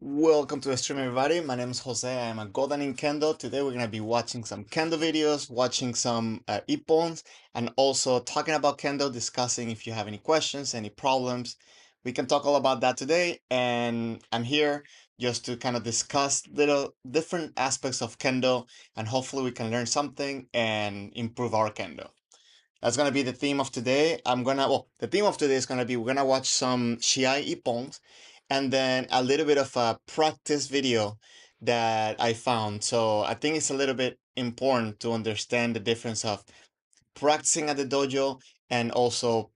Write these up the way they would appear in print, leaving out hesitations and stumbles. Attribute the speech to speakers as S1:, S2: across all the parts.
S1: Welcome to the stream, everybody. My name is Jose. I am a Golden in Kendo. Today we're going to be watching some Kendo videos, watching some Ippons, and also talking about Kendo, discussing if you have any questions, any problems. We can talk all about that today, and I'm here just to kind of discuss little different aspects of Kendo, and hopefully we can learn something and improve our Kendo. That's gonna be the theme of today. The theme of today is gonna be we're gonna watch some Shiai Ippons and then a little bit of a practice video that I found. So I think it's a little bit important to understand the difference of practicing at the dojo and also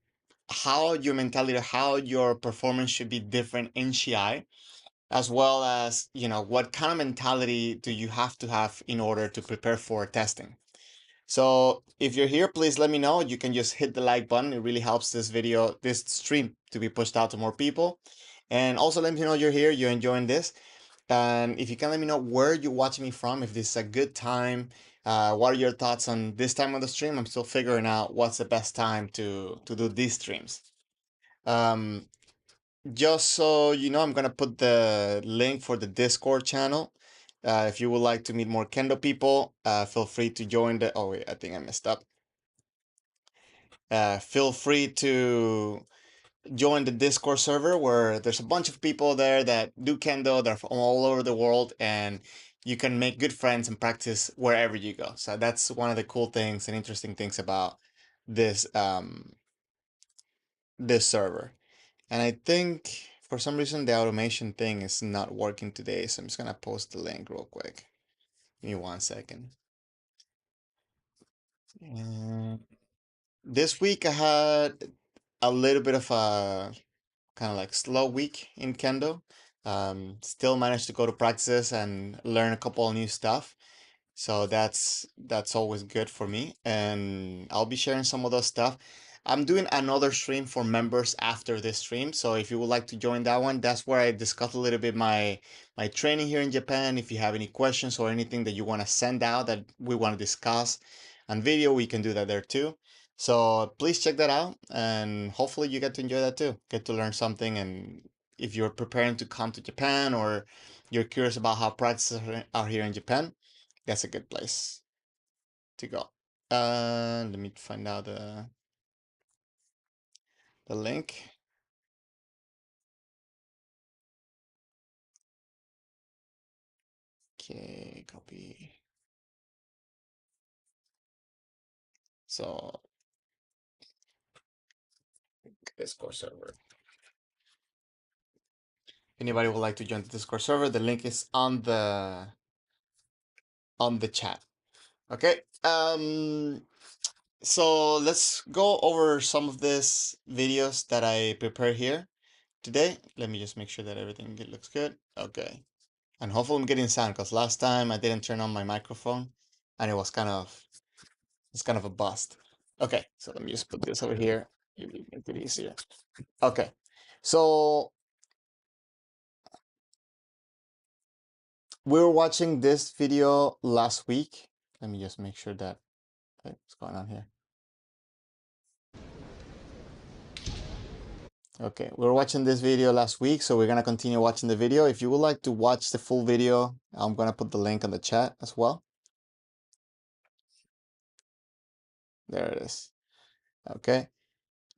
S1: how your mentality, how your performance should be different in Shiai, as well as, what kind of mentality do you have to have in order to prepare for testing. So if you're here, please let me know. You can just hit the like button. It really helps this stream to be pushed out to more people. And also let me know you're here, you're enjoying this. And if you can let me know where you're watching me from, if this is a good time, what are your thoughts on this time of the stream? I'm still figuring out what's the best time to do these streams. Um, just so you know, I'm gonna put the link for the Discord channel. If you would like to meet more Kendo people, feel free to join the. Oh wait, I think I messed up. Feel free to join the Discord server where there's a bunch of people there that do Kendo. They're from all over the world, and you can make good friends and practice wherever you go. So that's one of the cool things and interesting things about this server. And I think for some reason the automation thing is not working today, so I'm just gonna post the link real quick. Give me 1 second. This week I had a little bit of a kind of like slow week in Kendo. Still managed to go to practices and learn a couple of new stuff. So that's always good for me, and I'll be sharing some of those stuff. I'm doing another stream for members after this stream, so if you would like to join that one, that's where I discuss a little bit my training here in Japan. If you have any questions or anything that you want to send out that we want to discuss on video, we can do that there too. So please check that out, and hopefully you get to enjoy that too. Get to learn something, and if you're preparing to come to Japan or you're curious about how practices are here in Japan, that's a good place to go. Let me find out the link. Okay, copy. So, Discord server. If anybody would like to join the Discord server, the link is on the chat. Okay. So let's go over some of these videos that I prepared here today. Let me just make sure that everything looks good. Okay. And hopefully I'm getting sound, because last time I didn't turn on my microphone and it's kind of a bust. Okay, so let me just put this over here. It will make it easier. Okay, so we were watching this video last week. Let me just make sure that, what's going on here? Okay, we were watching this video last week, so we're gonna continue watching the video. If you would like to watch the full video, I'm gonna put the link on the chat as well. There it is. Okay.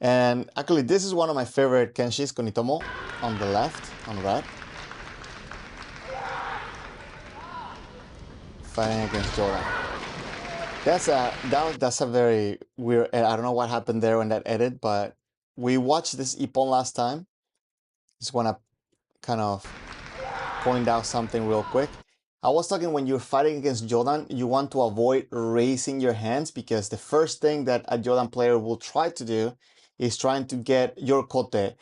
S1: And actually, this is one of my favorite Kenshis, Konitomo, on the left, on right. Fighting against Jordan. That's a very weird. I don't know what happened there in that edit, but we watched this Ippon last time. Just wanna kind of point out something real quick. I was talking when you're fighting against Jordan, you want to avoid raising your hands, because the first thing that a Jordan player will try to do is trying to get your kote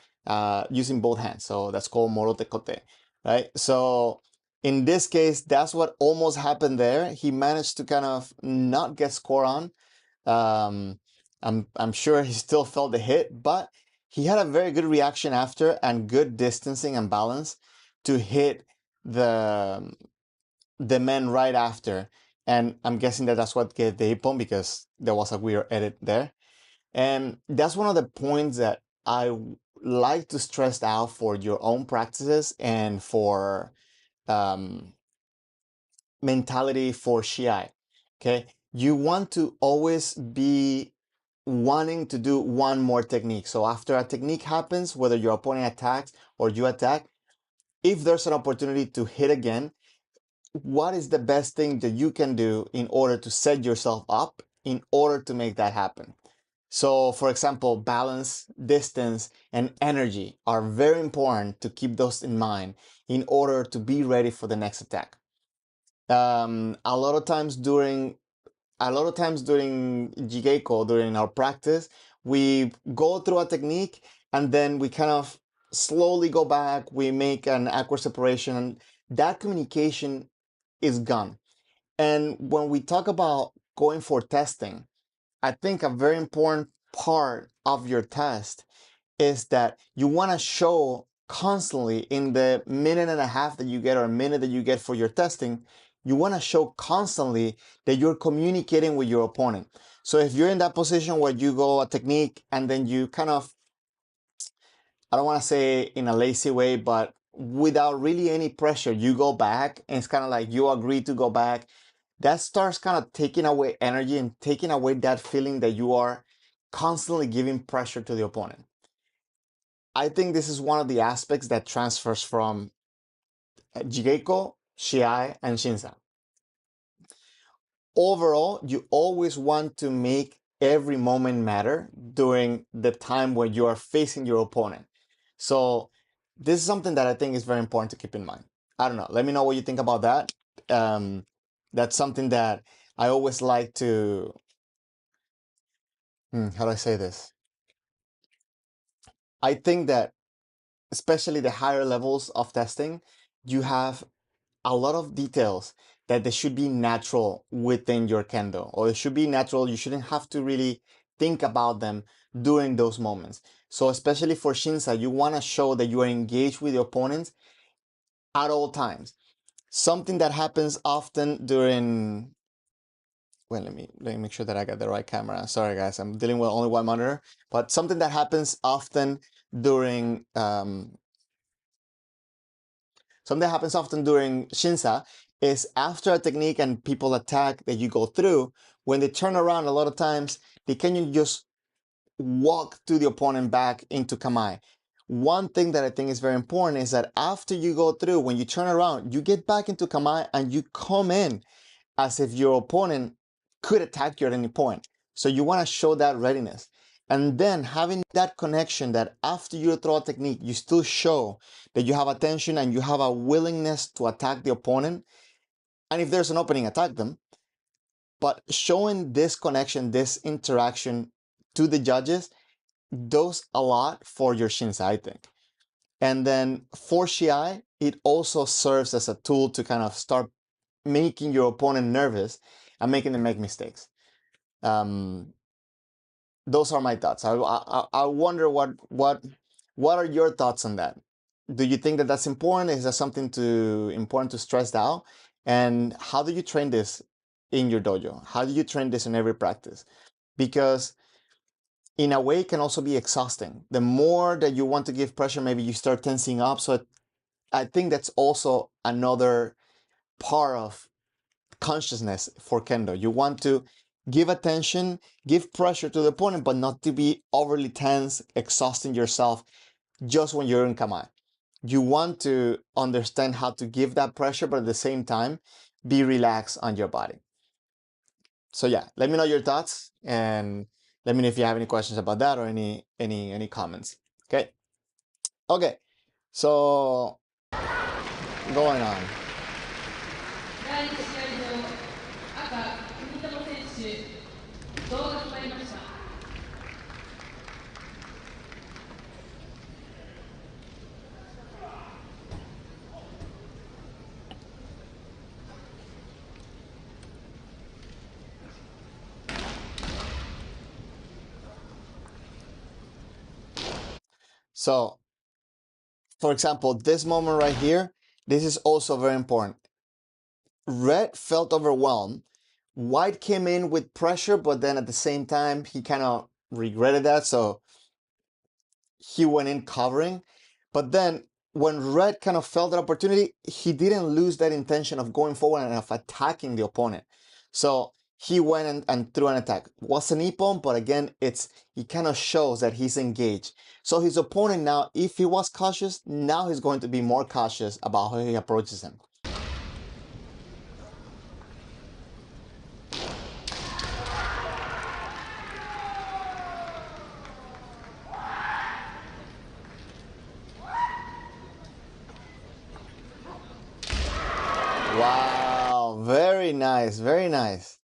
S1: using both hands. So that's called morote kote, right? So in this case, that's what almost happened there. He managed to kind of not get score on. Um, I'm sure he still felt the hit, but he had a very good reaction after and good distancing and balance to hit the the men right after. And I'm guessing that that's what gave the Ippon, because there was a weird edit there. And that's one of the points that I like to stress out for your own practices and for um, mentality for Shiai. Okay, you want to always be wanting to do one more technique. So after a technique happens, whether your opponent attacks or you attack, if there's an opportunity to hit again, what is the best thing that you can do in order to set yourself up in order to make that happen? So, for example, balance, distance, and energy are very important to keep those in mind in order to be ready for the next attack. A lot of times during Jigeiko, during our practice, we go through a technique and then we kind of slowly go back. We make an awkward separation, and that communication is gone. And when we talk about going for testing, I think a very important part of your test is that you want to show constantly in the minute and a half that you get or a minute that you get for your testing, you want to show constantly that you're communicating with your opponent. So if you're in that position where you go a technique and then you kind of, I don't want to say in a lazy way, but without really any pressure, you go back and it's kind of like you agree to go back. That starts kind of taking away energy and taking away that feeling that you are constantly giving pressure to the opponent. I think this is one of the aspects that transfers from Jigeko, Shiai, and Shinsa. Overall, you always want to make every moment matter during the time when you are facing your opponent. So this is something that I think is very important to keep in mind. I don't know. Let me know what you think about that. Um, that's something that I always like to, how do I say this? I think that especially the higher levels of testing, you have a lot of details that they should be natural within your kendo, or it should be natural. You shouldn't have to really think about them during those moments. So especially for Shinsa, you want to show that you are engaged with your opponents at all times. Something that happens often during, well, let me make sure that I got the right camera. Sorry guys, I'm dealing with only one monitor. But something that happens often during Shinsa is after a technique and people attack that you go through, when they turn around a lot of times, they can just walk to the opponent back into Kamae. One thing that I think is very important is that after you go through, when you turn around, you get back into Kamae and you come in as if your opponent could attack you at any point. So you want to show that readiness. And then having that connection that after you throw a technique, you still show that you have attention and you have a willingness to attack the opponent. And if there's an opening, attack them. But showing this connection, this interaction to the judges does a lot for your Shinsa, I think. And then for Shiai, it also serves as a tool to kind of start making your opponent nervous and making them make mistakes. Um, those are my thoughts. I wonder what are your thoughts on that? Do you think that that's important? Is that something important to stress out? And how do you train this in your dojo? How do you train this in every practice? Because in a way, it can also be exhausting. The more that you want to give pressure, maybe you start tensing up. So I think that's also another part of consciousness for Kendo. You want to give attention, give pressure to the opponent, but not to be overly tense, exhausting yourself just when you're in Kamae. You want to understand how to give that pressure, but at the same time, be relaxed on your body. So yeah, let me know your thoughts and let me know if you have any questions about that or any comments. Okay. Okay. So going on. So, for example, this moment right here, this is also very important. Red felt overwhelmed. White came in with pressure, but then at the same time, he kind of regretted that. So he went in covering. But then when Red kind of felt that opportunity, he didn't lose that intention of going forward and of attacking the opponent. So he went and threw an attack. Was an Ippon, but again, it kind of shows that he's engaged. So his opponent now, if he was cautious, now he's going to be more cautious about how he approaches him. Wow, very nice, very nice.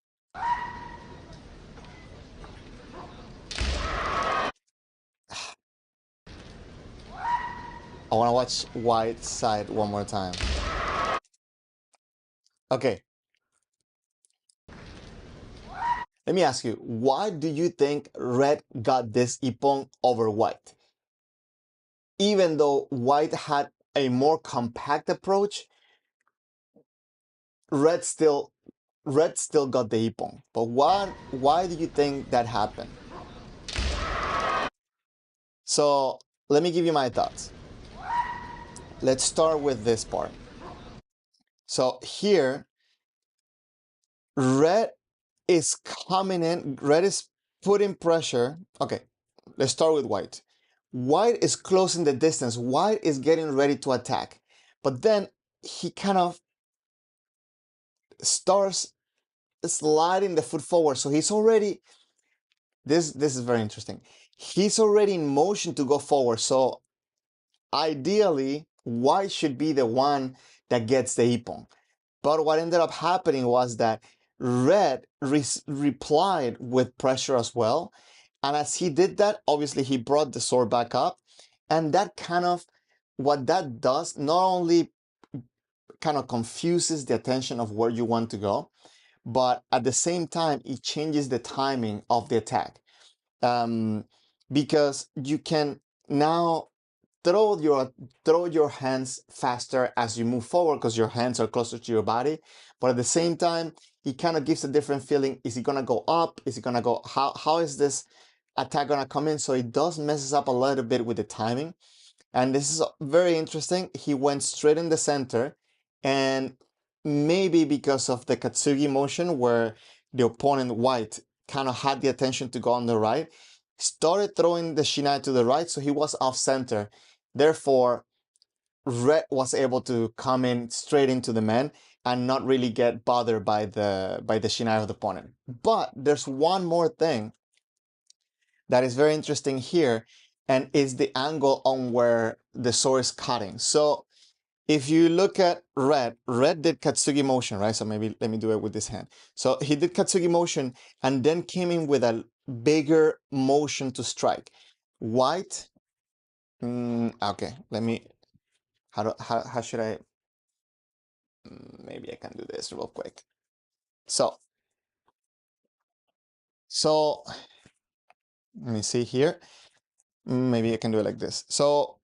S1: I want to watch White side one more time. Okay. Let me ask you, why do you think Red got this Ippon over White? Even though White had a more compact approach, Red still got the Ippon. But why do you think that happened? So let me give you my thoughts. Let's start with this part. So here, Red is coming in, Red is putting pressure. Okay, let's start with White. White is closing the distance. White is getting ready to attack. But then he kind of starts sliding the foot forward. So he's already, this is very interesting. He's already in motion to go forward. So ideally, White should be the one that gets the Ippon. But what ended up happening was that Red replied with pressure as well. And as he did that, obviously he brought the sword back up. And that kind of, what that does, not only kind of confuses the attention of where you want to go, but at the same time, it changes the timing of the attack. Because you can now throw your hands faster as you move forward because your hands are closer to your body. But at the same time, it kind of gives a different feeling. Is it gonna go up? Is it gonna go? How is this attack gonna come in? So it does messes up a little bit with the timing. And this is very interesting. He went straight in the center, and maybe because of the Katsugi motion where the opponent White kind of had the attention to go on the right, started throwing the Shinai to the right, so he was off center. Therefore, Red was able to come in straight into the man and not really get bothered by the Shinai of the opponent. But there's one more thing that is very interesting here, and is the angle on where the sword is cutting. So if you look at Red did Katsugi motion, right? So maybe let me do it with this hand. So he did Katsugi motion and then came in with a bigger motion to strike. White, okay, let me, how should I, maybe I can do this real quick. So let me see here. Maybe I can do it like this. So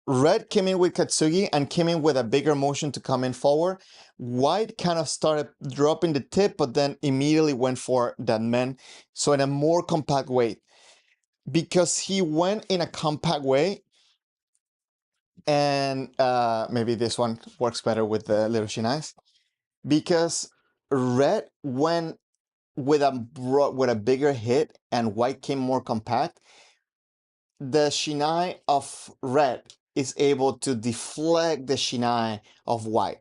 S1: Red came in with Katsugi and came in with a bigger motion to come in forward. White kind of started dropping the tip, but then immediately went for that man. So in a more compact way. Because he went in a compact way, and maybe this one works better with the little shinais. Because Red went with a bigger hit and White came more compact, the Shinai of Red is able to deflect the Shinai of White.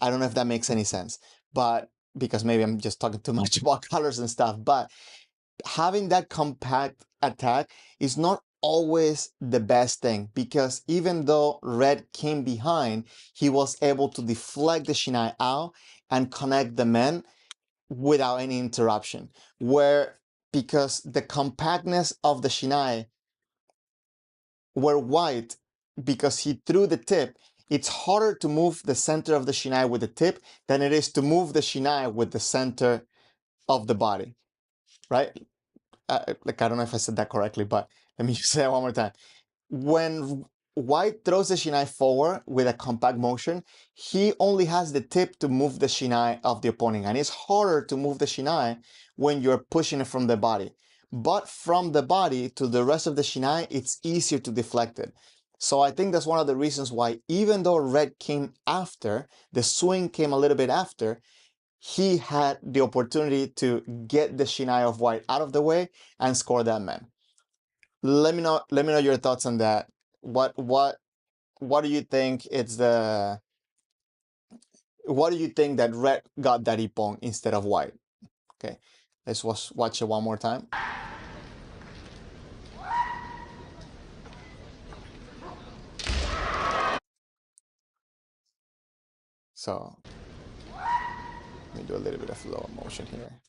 S1: I don't know if that makes any sense, but because maybe I'm just talking too much about colors and stuff, but having that compact attack is not always the best thing, because even though Red came behind, he was able to deflect the Shinai out and connect the men without any interruption. Where, because the compactness of the Shinai were White, because he threw the tip, it's harder to move the center of the Shinai with the tip than it is to move the Shinai with the center of the body, right? Like, I don't know if I said that correctly, but let me just say it one more time. When White throws the Shinai forward with a compact motion, he only has the tip to move the Shinai of the opponent, and it's harder to move the Shinai when you're pushing it from the body. but from the body to the rest of the shinai, it's easier to deflect it. So I think that's one of the reasons why, even though red came after, the swing came a little bit after, he had the opportunity to get the shinai of white out of the way and score that man. Let me know your thoughts on that. What do you think what do you think that red got that ippon instead of white? Okay, let's watch it one more time. So let me do a little bit of slow motion here.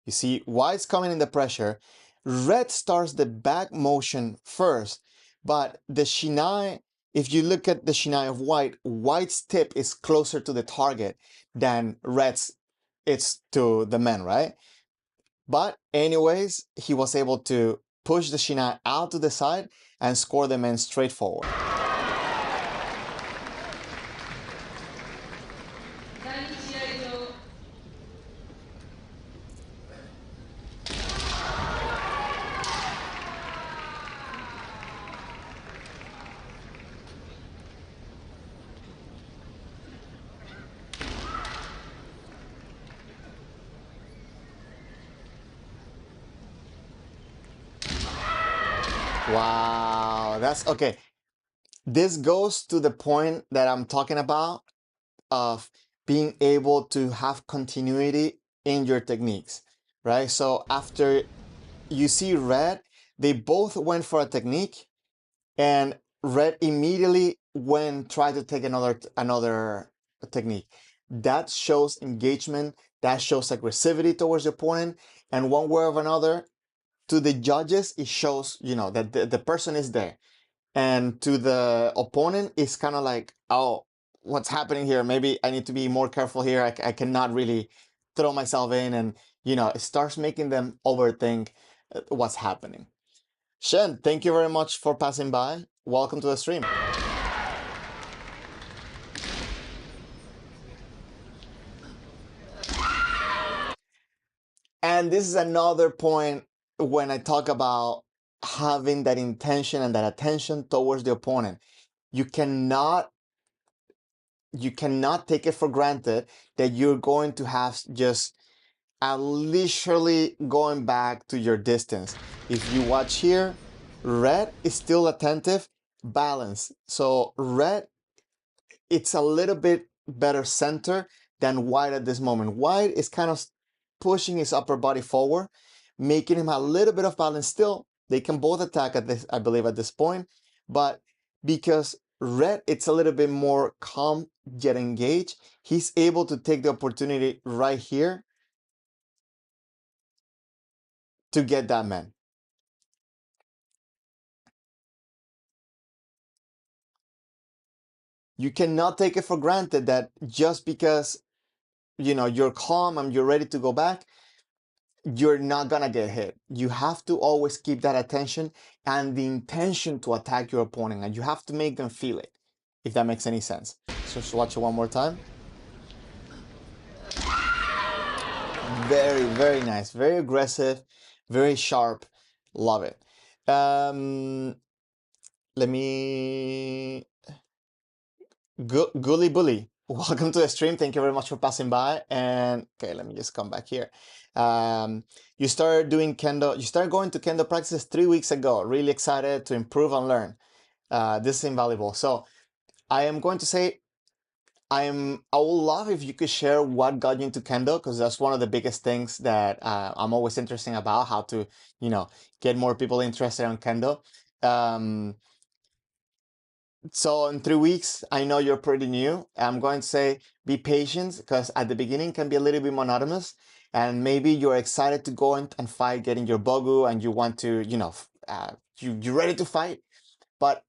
S1: You see, white's coming in the pressure. Red starts the back motion first, but the shinai, if you look at the shinai of white, white's tip is closer to the target than red's it's to the man, right? But anyways, he was able to push the shinai out to the side and score the man straight forward. Wow, that's okay. This goes to the point that I'm talking about of being able to have continuity in your techniques, right? So after you see red, they both went for a technique, and red immediately went try to take another technique. That shows engagement, that shows aggressivity towards the opponent, and one way or another, to the judges, it shows, that the person is there. And to the opponent, it's kind of like, oh, what's happening here? Maybe I need to be more careful here. I cannot really throw myself in, and it starts making them overthink what's happening. Shen, thank you very much for passing by. Welcome to the stream. And this is another point when I talk about having that intention and that attention towards the opponent. You cannot take it for granted that you're going to have just a leisurely going back to your distance. If you watch here, red is still attentive, balance. So red, it's a little bit better center than white at this moment. White is kind of pushing his upper body forward, making him a little bit of balance still. They can both attack at this, I believe, at this point, but because red, it's a little bit more calm yet engaged, he's able to take the opportunity right here to get that man. You cannot take it for granted that just because you're calm and you're ready to go back, you're not gonna get hit. You have to always keep that attention and the intention to attack your opponent, and you have to make them feel it, if that makes any sense. So just watch it one more time. Very, very nice, very aggressive, very sharp. Love it. Let me Gully Bully, welcome to the stream. Thank you very much for passing by. And okay, let me just come back here. You started doing Kendo. You started going to Kendo practices 3 weeks ago. Really excited to improve and learn. This is invaluable. So I am going to say, I would love if you could share what got you into Kendo, because that's one of the biggest things that I'm always interested about, how to, get more people interested in Kendo. So in 3 weeks, I know you're pretty new. I'm going to say be patient, because at the beginning can be a little bit monotonous, and maybe you're excited to go and fight, getting your bogu, and you want to, you're ready to fight. But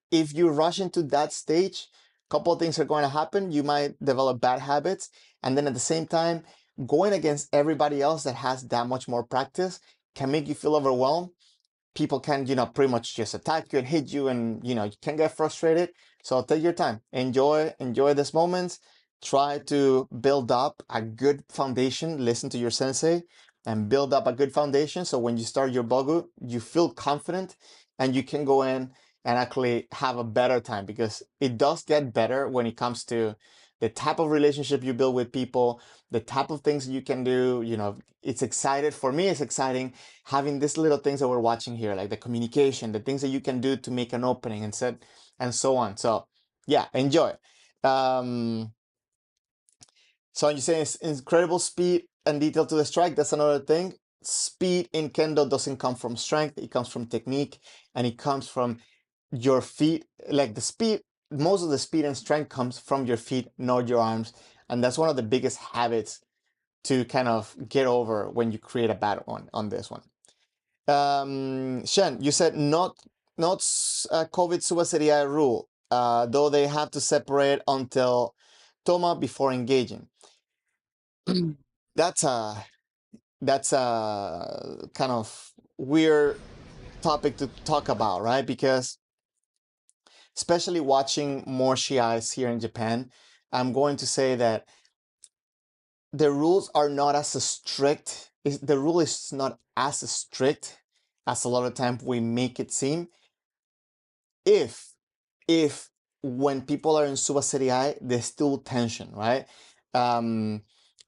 S1: if you rush into that stage, a couple of things are going to happen. You might develop bad habits, and then at the same time, going against everybody else that has that much more practice can make you feel overwhelmed. People can, pretty much just attack you and hit you, and, you can get frustrated. So take your time, enjoy this moments, try to build up a good foundation, listen to your sensei, and build up a good foundation. So when you start your bogu, you feel confident and you can go in and actually have a better time, because it does get better when it comes to the type of relationship you build with people, the type of things you can do. It's excited for me. It's exciting having these little things that we're watching here, like the communication, the things that you can do to make an opening and set and so on. So yeah, enjoy. Um, so you say it's incredible speed and detail to the strike. That's another thing. Speed in Kendo doesn't come from strength. It comes from technique, and it comes from your feet. Like the speed, most of the speed and strength comes from your feet, not your arms. And that's one of the biggest habits to kind of get over when you create a bad one on this one. Shen, you said not COVID Suba Serie rule, though they have to separate until Toma before engaging. That's a kind of weird topic to talk about, right? Because especially watching more Shiais here in Japan, I'm going to say that the rules are not as strict. The rule is not as strict as a lot of times we make it seem. If if when people are in Suba Serie, there's still tension, right? Um,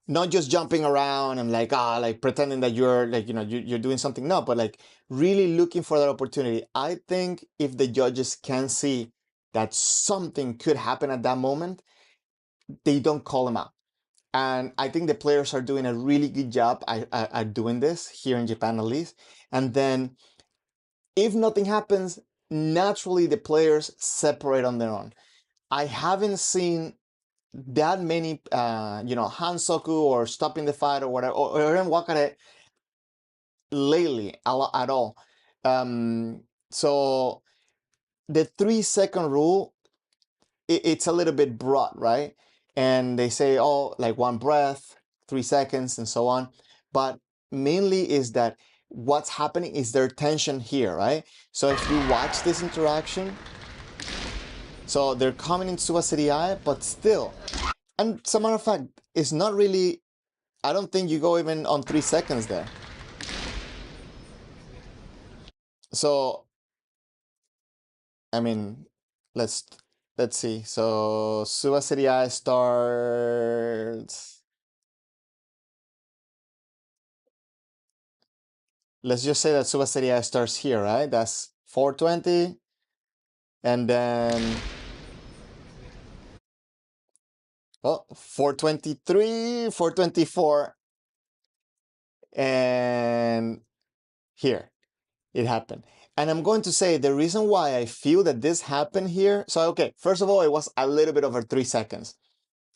S1: Not just jumping around and like pretending that you're like you're doing something. No, but like really looking for that opportunity. I think if the judges can see that something could happen at that moment, they don't call them out. And I think the players are doing a really good job at doing this here in Japan, at least. And then if nothing happens, naturally the players separate on their own. I haven't seen that many, hansoku or stopping the fight or whatever, or even wakare lately at all. So the 3 second rule, it's a little bit broad, right? And they say, oh, like one breath, 3 seconds, and so on. But mainly is that what's happening is their tension here, right? So if you watch this interaction, so they're coming into a CDI, but still, and as a matter of fact, it's not really, I don't think you go even on 3 seconds there. So, I mean, let's let's see. So Suba CDI starts. Let's just say that Suba CDI starts here, right? That's 420, and then 423, 424, and here. It happened. And I'm going to say the reason why I feel that this happened here. So, okay, first of all, it was a little bit over 3 seconds,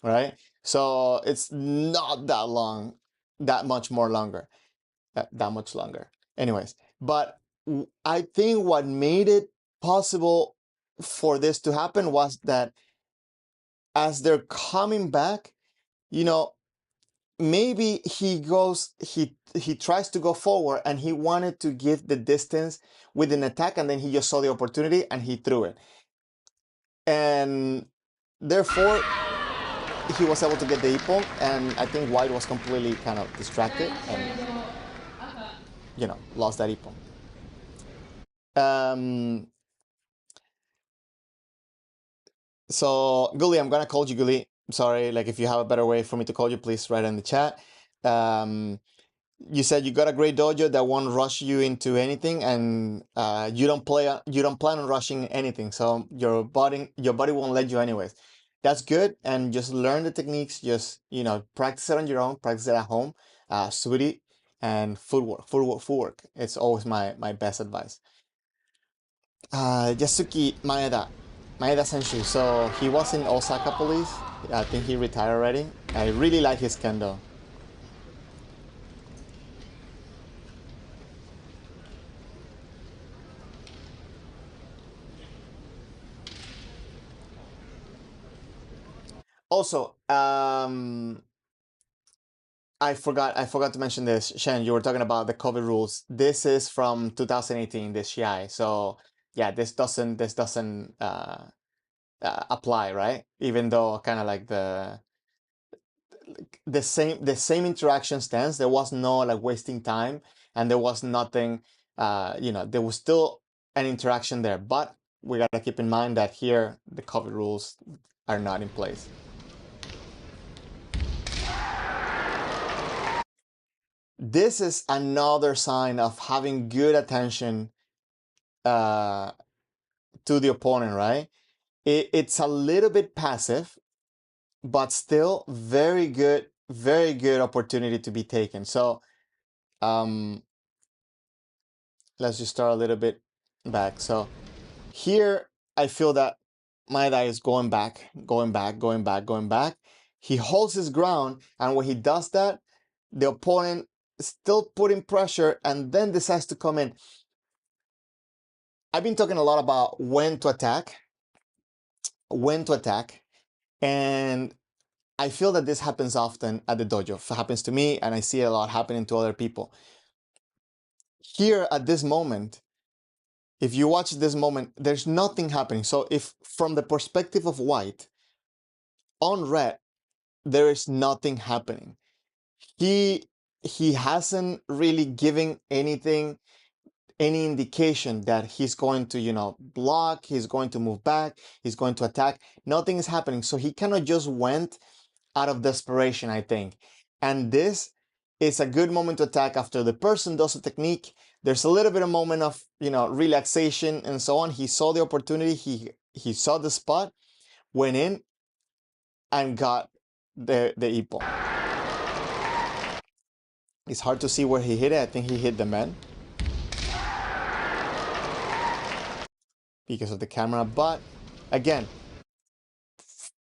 S1: right? So it's not that long, that much more longer, that much longer. Anyways, but I think what made it possible for this to happen was that as they're coming back, you know, maybe he tries to go forward and he wanted to give the distance with an attack, and then he just saw the opportunity and he threw it, and therefore he was able to get the ippon. And I think White was completely kind of distracted and lost that ippon. So Guli, I'm gonna call you Guli. Sorry, like if you have a better way for me to call you, please write in the chat. um you said you got a great dojo that won't rush you into anything, and you don't plan on rushing anything, so your body won't let you anyways. That's good, and just learn the techniques. Just practice it on your own, practice it at home. Suri and footwork. It's always my best advice. Yasuki Maeda Senshu. So he was in Osaka Police. I think he retired already. I really like his kendo. Also, I forgot to mention this. Shen, you were talking about the COVID rules. This is from 2018, this Shiai. So yeah, this doesn't apply, right? Even though kind of like the same interaction stance. There was no like wasting time, and there was nothing. There was still an interaction there, but we gotta keep in mind that here the COVID rules are not in place. This is another sign of having good attention uh, to the opponent, right? It's a little bit passive, but still very good opportunity to be taken. So um, let's just start a little bit back. So here I feel that Maeda is going back, going back, going back, going back. He holds his ground, and when he does that, the opponent is still putting pressure and then decides to come in. I've been talking a lot about when to attack, and I feel that this happens often at the dojo. It happens to me, and I see a lot happening to other people. Here at this moment, if you watch this moment, there's nothing happening. So if from the perspective of white, on red, there is nothing happening. He he hasn't really given anything, any indication that he's going to, block, he's going to move back, he's going to attack. Nothing is happening. So he kind of just went out of desperation, I think. And this is a good moment to attack after the person does a technique. There's a little bit of moment of, relaxation and so on. He saw the opportunity, he saw the spot, went in and got the Ippon. It's hard to see where he hit it. I think he hit the man because of the camera. But again,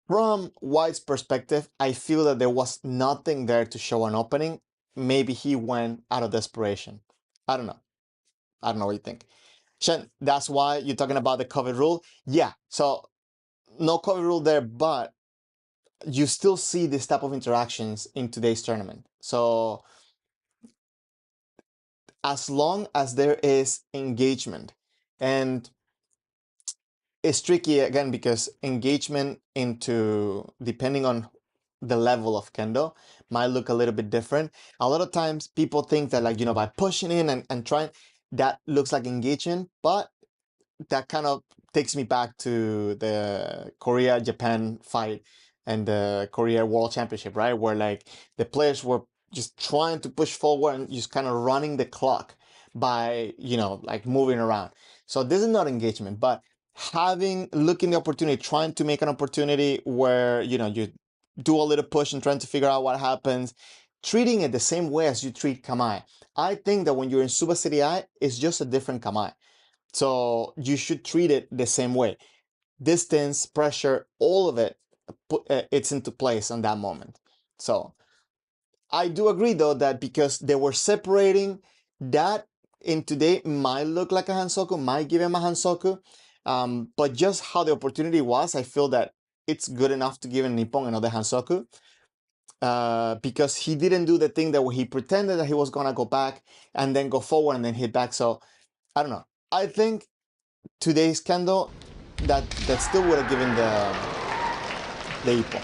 S1: from White's perspective, I feel that there was nothing there to show an opening. Maybe he went out of desperation. I don't know. I don't know what you think. Shen, that's why you're talking about the COVID rule? Yeah, so no COVID rule there, but you still see this type of interactions in today's tournament. So as long as there is engagement, and it's tricky again because engagement into depending on the level of kendo might look a little bit different. A lot of times people think that like by pushing in and trying, that looks like engagement, but that kind of takes me back to the Korea Japan fight and the Korea World Championship, right? Where like the players were just trying to push forward and just kind of running the clock by, like moving around. So this is not engagement, but looking the opportunity, trying to make an opportunity where, you do a little push and trying to figure out what happens, treating it the same way as you treat Kamae. I think that when you're in Suba City I, it's just a different Kamae. So you should treat it the same way. Distance, pressure, all of it, it's into place on that moment. So I do agree though that because they were separating, that in today might look like a Hansoku, might give him a Hansoku. But just how the opportunity was, I feel that it's good enough to give Nippon another Hansoku. Because he didn't do the thing that he pretended that he was gonna go back and then go forward and then hit back. So I don't know. I think today's Kendo that still would have given the Ippon.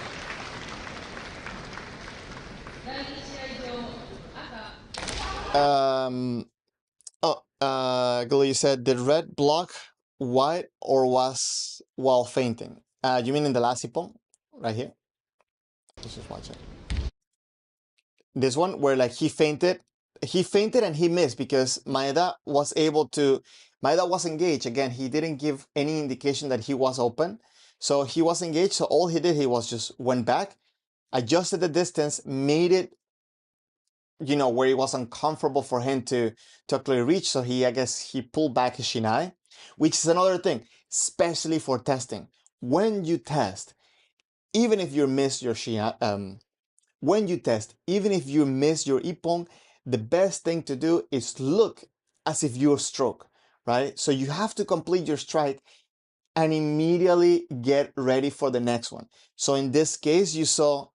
S1: Gulu, you said, did red block white or was while fainting? You mean in the last Ippon? Right here? Let's just watch it. This one where like he fainted and he missed because Maeda was engaged. Again, he didn't give any indication that he was open. So he was engaged. So all he did, he was just went back, adjusted the distance, made it, where it was uncomfortable for him to actually reach. So I guess he pulled back his shinai, which is another thing, especially for testing. When you test, even if you miss your shinai, when you test, even if you miss your ippon, the best thing to do is look as if you stroke, right? So you have to complete your strike and immediately get ready for the next one. So in this case, you see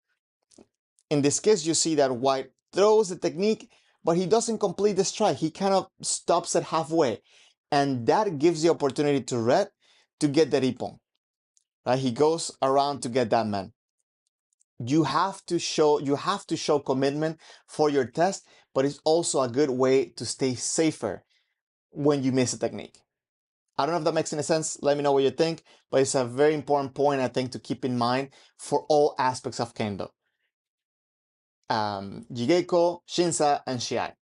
S1: that white throws the technique, but he doesn't complete the strike. He kind of stops it halfway. And that gives the opportunity to red to get the ippon, right? He goes around to get that man. you have to show commitment for your test, but it's also a good way to stay safer when you miss a technique. I don't know if that makes any sense. Let me know what you think, but it's a very important point, I think, to keep in mind for all aspects of Kendo. Jigeko, Shinsa, and Shiai.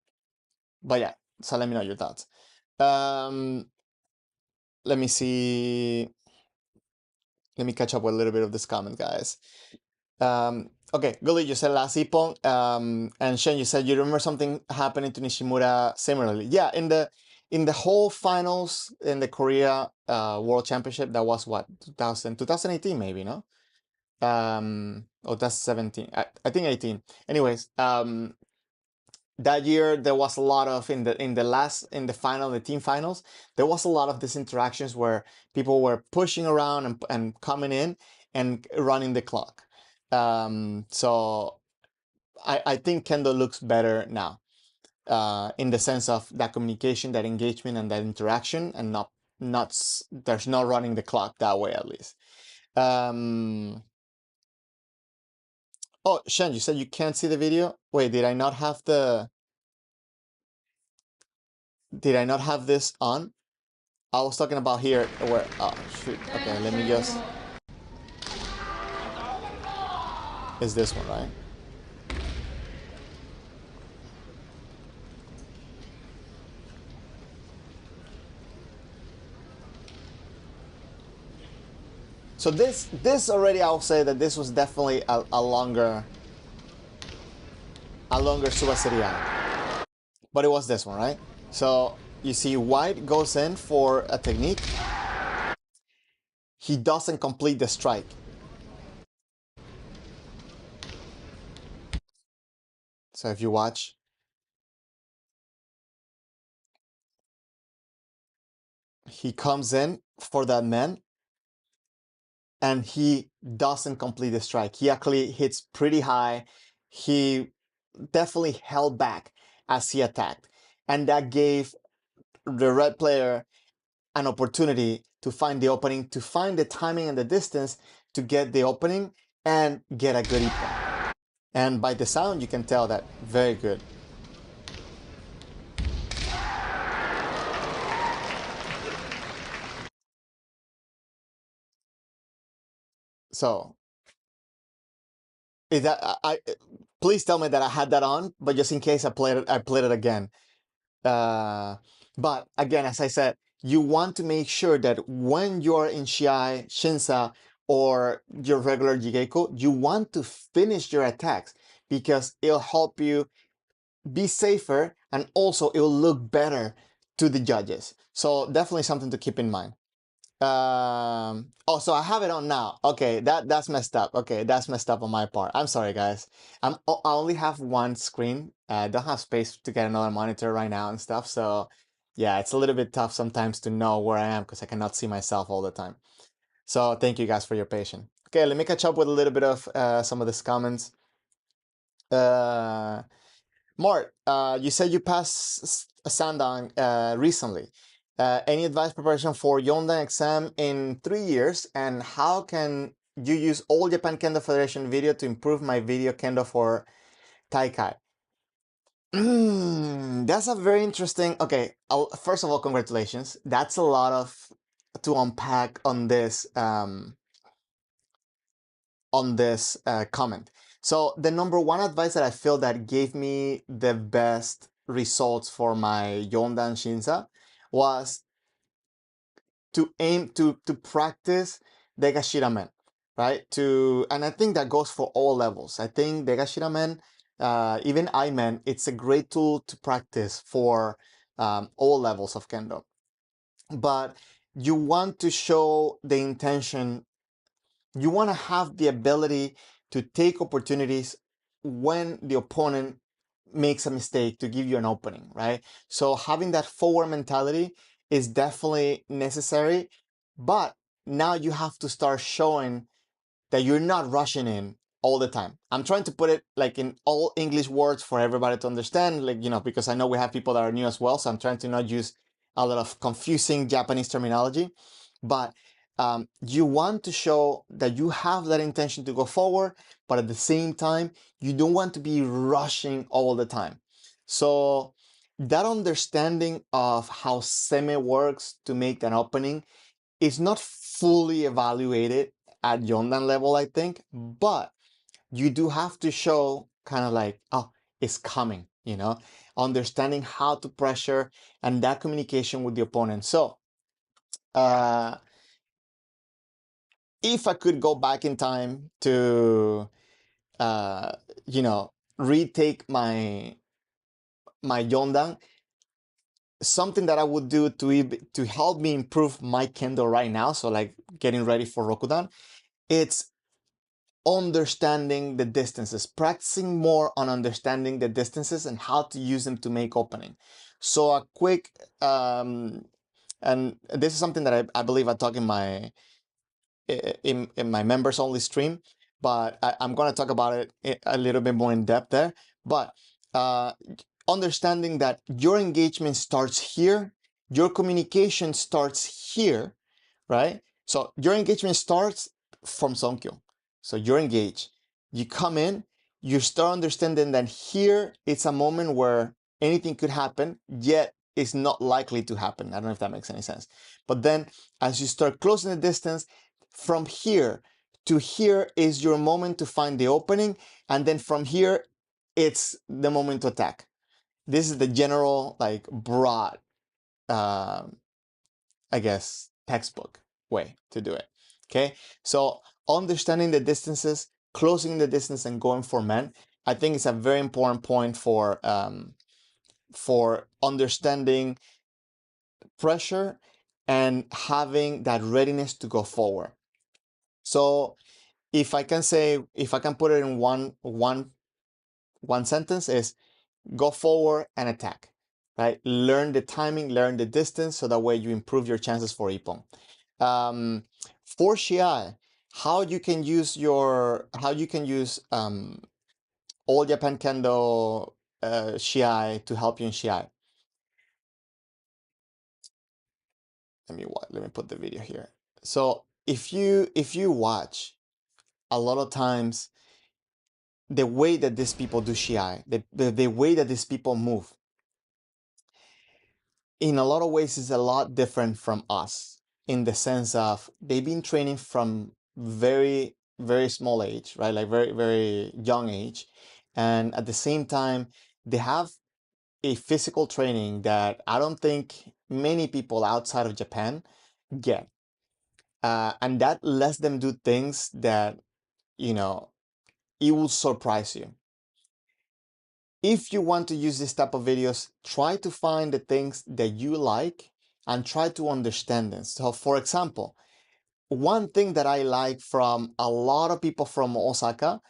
S1: But yeah, so let me know your thoughts. Um, let me see. Let me catch up with a little bit of this comment, guys. Okay, Gully, you said last Ippon, and Shen, you said you remember something happening to Nishimura similarly. Yeah, in the whole finals in the Korea World Championship, that was what, 2018 maybe, no? Oh, that's 17. I think 18. Anyways, that year there was a lot of in the final, the team finals, there was a lot of these interactions where people were pushing around and coming in and running the clock. So I think Kendo looks better now, in the sense of that communication, that engagement, and that interaction, and not there's no running the clock that way, at least. Oh, Shen, you said you can't see the video. Wait, did I not have this on? I was talking about here where, oh shoot, okay, let me just, is this one, right? So this already, I'll say that this was definitely a longer Suba Serie, but it was this one, right? So you see White goes in for a technique, he doesn't complete the strike. So if you watch, he comes in for that man and he doesn't complete the strike. He actually hits pretty high. He definitely held back as he attacked. And that gave the red player an opportunity to find the opening, to find the timing and the distance to get the opening and get a good ippon. And by the sound, you can tell that very good. So, is that please tell me that I had that on, but just in case I played it again. But again, as I said, you want to make sure that when you're in Shiai, Shinsa, or your regular Jigeko, you want to finish your attacks because it'll help you be safer and also it will look better to the judges. So definitely something to keep in mind. Oh, so I have it on now. Okay, that's messed up. Okay, that's messed up on my part. I'm sorry, guys. I only have one screen. I don't have space to get another monitor right now and stuff. So yeah, it's a little bit tough sometimes to know where I am because I cannot see myself all the time. So thank you guys for your patience. Okay, let me catch up with a little bit of some of these comments. Uh, Mart, you said you passed a Sandan recently. Any advice preparation for Yondan exam in 3 years? And how can you use All Japan Kendo Federation video to improve my video Kendo for Taikai? That's a very interesting. Okay, first of all, congratulations. That's a lot of to unpack on this comment. So the number one advice that I feel that gave me the best results for my Yondan Shinsa was to aim to practice Degashiramen, right? And I think that goes for all levels. I think Degashiramen, even Imen, it's a great tool to practice for all levels of Kendo. But you want to show the intention, you want to have the ability to take opportunities when the opponent makes a mistake to give you an opening, right? So having that forward mentality is definitely necessary, but now you have to start showing that you're not rushing in all the time. I'm trying to put it like in all English words for everybody to understand, like, because I know we have people that are new as well, so I'm trying to not use a lot of confusing Japanese terminology, but you want to show that you have that intention to go forward, but at the same time, you don't want to be rushing all the time. So that understanding of how seme works to make an opening is not fully evaluated at Yondan level, I think, but you do have to show kind of like, oh, it's coming, understanding how to pressure and that communication with the opponent. So, uh, if I could go back in time to, uh, retake my Yondan, something that I would do to help me improve my Kendo right now, so like getting ready for Rokudan, it's understanding the distances, practicing more on understanding the distances and how to use them to make opening. So a quick, and this is something that I believe I talk in my members only stream, but I'm going to talk about it a little bit more in depth there. But uh, understanding that your engagement starts here, your communication starts here, right? So your engagement starts from Sonkyo. So you're engaged. You come in, you start understanding that here it's a moment where anything could happen, yet it's not likely to happen. I don't know if that makes any sense. But then as you start closing the distance, from here to here is your moment to find the opening, and then from here it's the moment to attack. This is the general, like, broad, I guess, textbook way to do it. Okay, so understanding the distances, closing the distance, and going for men, I think it's a very important point for understanding pressure and having that readiness to go forward. So if I can put it in one sentence, is go forward and attack, right? Learn the timing, learn the distance, so that way you improve your chances for Ippon. For Shiai, how you can use All Japan Kendo Shiai to help you in Shiai. Let me put the video here. So if you watch, a lot of times the way that these people do Shiai, the way that these people move, in a lot of ways is a lot different from us, in the sense of they've been training from very, very small age, right? Like very, very young age. And at the same time, they have a physical training that I don't think many people outside of Japan get. And that lets them do things that, it will surprise you. If you want to use this type of videos, try to find the things that you like and try to understand them. So for example, one thing that I like from a lot of people from Osaka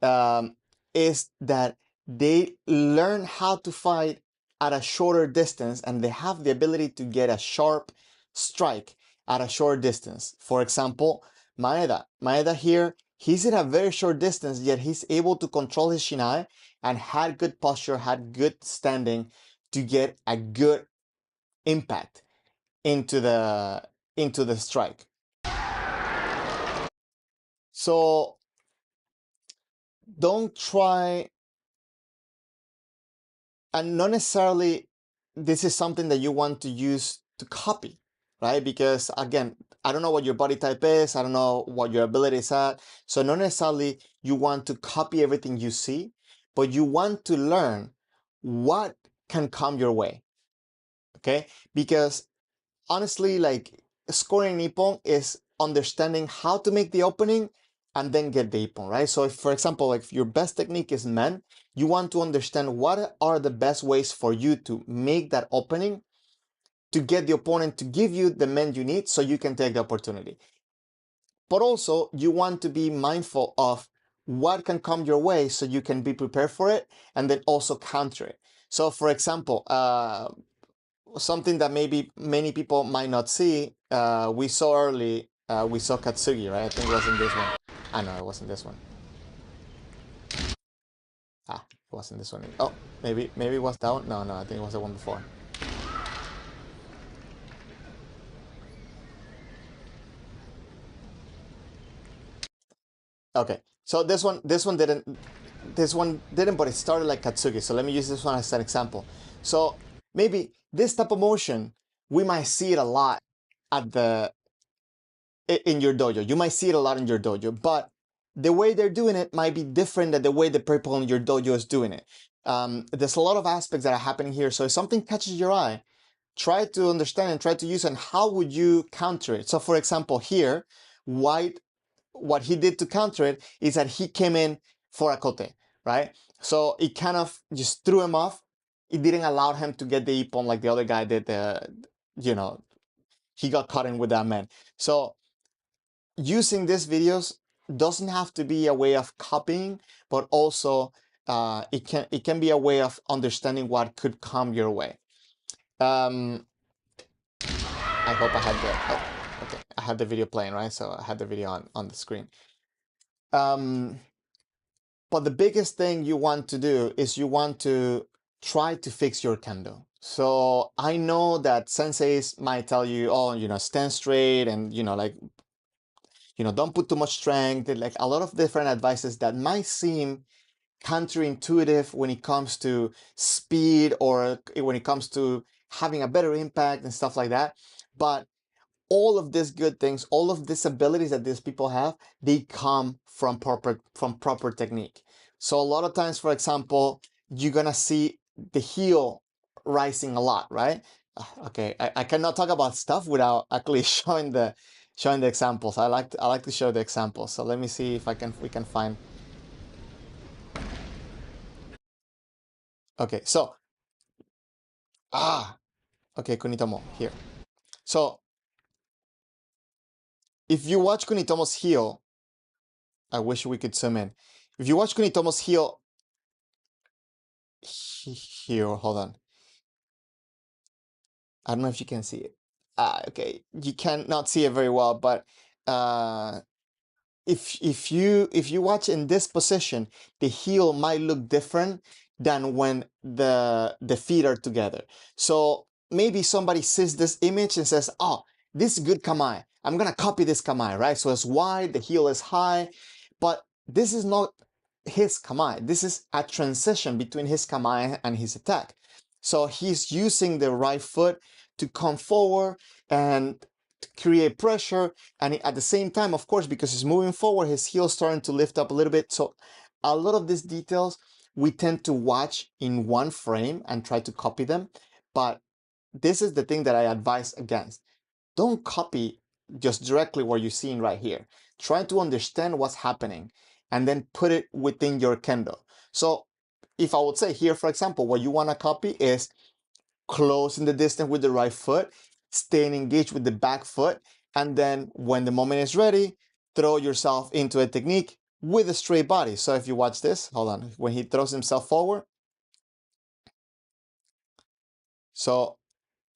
S1: um, is that they learn how to fight at a shorter distance, and they have the ability to get a sharp strike at a short distance. For example, Maeda here, he's in a very short distance, yet he's able to control his shinai and had good posture, had good standing to get a good impact into the strike. So don't try, and not necessarily this is something that you want to use to copy, right? Because again, I don't know what your body type is, I don't know what your ability is at, so not necessarily you want to copy everything you see, but you want to learn what can come your way, okay? Because honestly, like, scoring Ippon is understanding how to make the opening and then get the Ippon, right? So if, for example, like, if your best technique is men, you want to understand what are the best ways for you to make that opening to get the opponent to give you the men you need so you can take the opportunity. But also, you want to be mindful of what can come your way so you can be prepared for it and then also counter it. So for example, something that maybe many people might not see, we saw early, we saw Katsugi, right? I think it was in this one. I know it wasn't this one. It wasn't this one. Oh, maybe it was that one. No, I think it was the one before. Okay, so this one didn't, but it started like Katsugi. So let me use this one as an example. So maybe this type of motion, we might see it a lot at the in your dojo. You might see it a lot in your dojo, but the way they're doing it might be different than the way the people in your dojo is doing it. There's a lot of aspects that are happening here. So if something catches your eye, try to understand and try to use and how would you counter it. So for example, here, White, what he did to counter it is that he came in for a kote, right? So it kind of just threw him off. It didn't allow him to get the ippon like the other guy did. You know, he got caught in with that man. So using these videos doesn't have to be a way of copying, but also it can be a way of understanding what could come your way. Um, I hope I had okay, I had the video playing, right? So I had the video on the screen. Um, but the biggest thing you want to do is you want to try to fix your kendo. So I know that senseis might tell you, oh, stand straight and, like, don't put too much strength. Like a lot of different advices that might seem counterintuitive when it comes to speed or when it comes to having a better impact and stuff like that. But all of these good things, all of these abilities that these people have, they come from proper technique. So a lot of times, for example, you're gonna see the heel rising a lot, right? Okay, I cannot talk about stuff without actually showing the examples. I like to show the examples. So let me see if we can find. Okay, so okay, Kunitomo here. So if you watch Kunitomo's heel, I wish we could zoom in. If you watch Kunitomo's heel, here, hold on. I don't know if you can see it. Okay, you cannot see it very well, but uh, if you watch in this position, the heel might look different than when the feet are together. So maybe somebody sees this image and says, "Oh, this is good kamae. I'm gonna copy this kamae, right?" So it's wide, the heel is high, but this is not his kamae. This is a transition between his kamae and his attack. So he's using the right foot to come forward and create pressure, and at the same time, of course, because he's moving forward, his heel's starting to lift up a little bit. So a lot of these details we tend to watch in one frame and try to copy them, but this is the thing that I advise against. Don't copy just directly what you're seeing right here. Try to understand what's happening and then put it within your kendo. So if I would say here, for example, what you want to copy is closing the distance with the right foot, staying engaged with the back foot, and then when the moment is ready, throw yourself into a technique with a straight body. So if you watch this, hold on, when he throws himself forward. So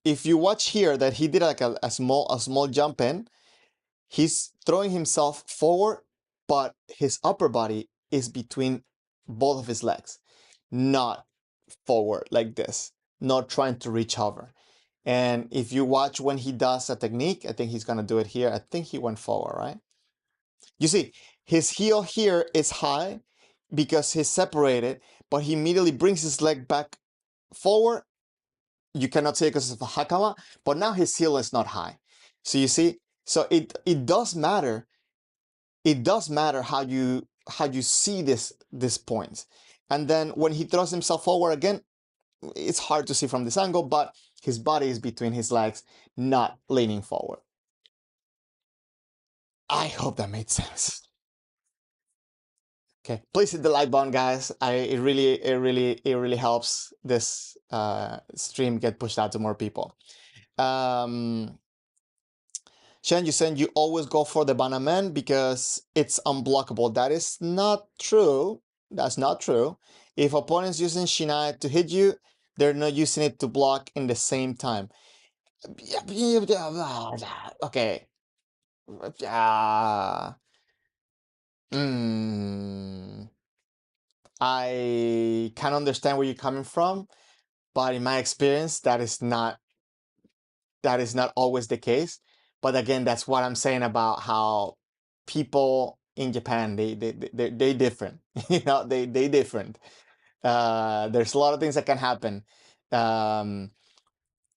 S1: if you watch here that he did like a small jump in, he's throwing himself forward, but his upper body is between both of his legs, not forward like this, not trying to reach over. And if you watch when he does a technique, I think he's going to do it here. I think he went forward, right? You see, his heel here is high because he's separated, but he immediately brings his leg back forward. You cannot say because of a hakama, but now his heel is not high. So you see, so it does matter. It does matter how you see this points. And then when he throws himself forward again, it's hard to see from this angle, but his body is between his legs, not leaning forward. I hope that made sense. Okay, please hit the like button, guys. It really helps this stream get pushed out to more people. Um, Shen, you said you always go for the Banamen because it's unblockable. That is not true. That's not true. If opponents using Shinai to hit you, they're not using it to block in the same time. Okay. Uh, mm, I can understand where you're coming from, but in my experience, that is not always the case. But again, that's what I'm saying about how people in Japan, they different. You know, they different. There's a lot of things that can happen. Um,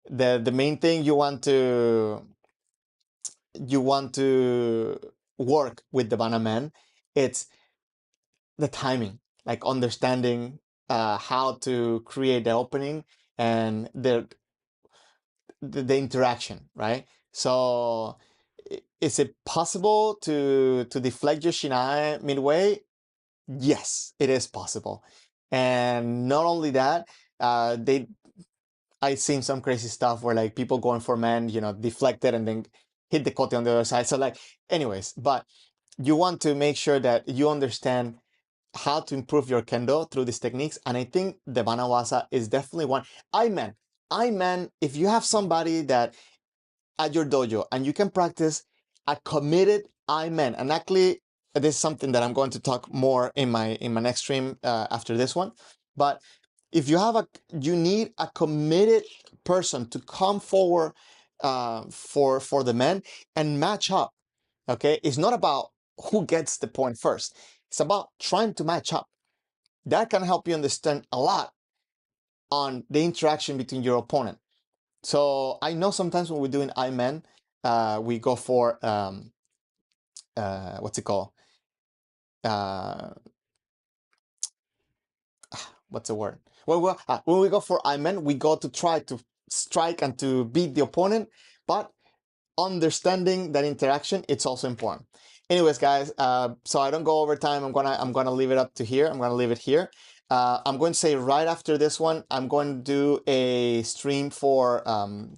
S1: the main thing you want to work with the Bannerman, it's the timing, like understanding how to create the opening and the interaction, right? So is it possible to deflect your shinai midway? Yes, it is possible. And not only that, they I've seen some crazy stuff where like people going for men, you know, deflected and then hit the kote on the other side. So like, anyways, but you want to make sure that you understand how to improve your kendo through these techniques. And I think the Banawasa is definitely one. I man, if you have somebody that at your dojo and you can practice a committed Iman, and actually this is something that I'm going to talk more in my next stream after this one. But if you have you need a committed person to come forward for the men and match up. Okay, it's not about who gets the point first. It's about trying to match up. That can help you understand a lot on the interaction between your opponent. So I know sometimes when we're doing Iman, we go for what's it called? Uh, what's the word? When we go for Iman, we go to try to strike and to beat the opponent, but understanding that interaction, it's also important. Anyways, guys, so I don't go over time. I'm gonna leave it up to here. I'm gonna leave it here. I'm going to say right after this one, I'm going to do a stream for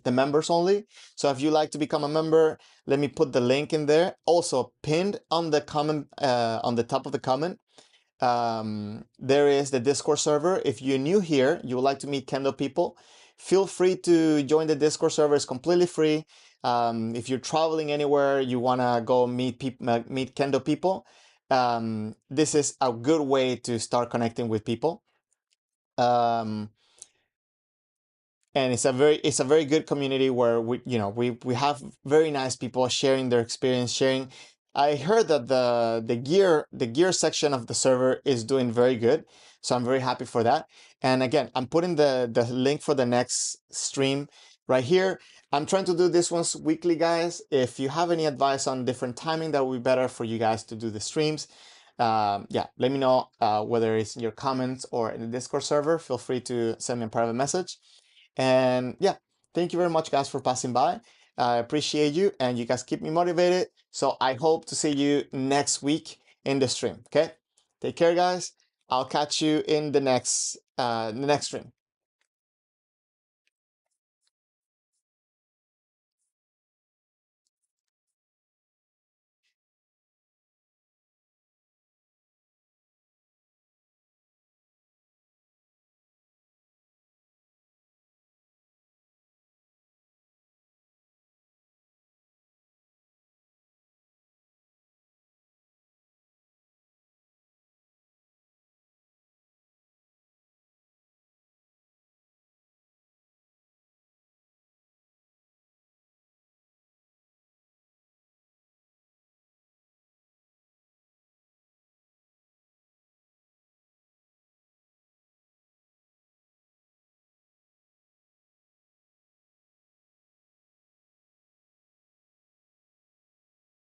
S1: the members only. So if you like to become a member, let me put the link in there. Also pinned on the comment, on the top of the comment, there is the Discord server. If you're new here, you would like to meet Kendo people, feel free to join the Discord server. It's completely free. If you're traveling anywhere, you want to go meet Kendo people, this is a good way to start connecting with people. Um, and it's a very good community where we have very nice people sharing their experience, sharing. I heard that the gear section of the server is doing very good, so I'm very happy for that. And again, I'm putting the link for the next stream right here. I'm trying to do this once weekly, guys. If you have any advice on different timing that would be better for you guys to do the streams, yeah, let me know, whether it's in your comments or in the Discord server. Feel free to send me a private message. And yeah, thank you very much, guys, for passing by. I appreciate you, and you guys keep me motivated. So I hope to see you next week in the stream. Okay, take care, guys. I'll catch you in the next stream.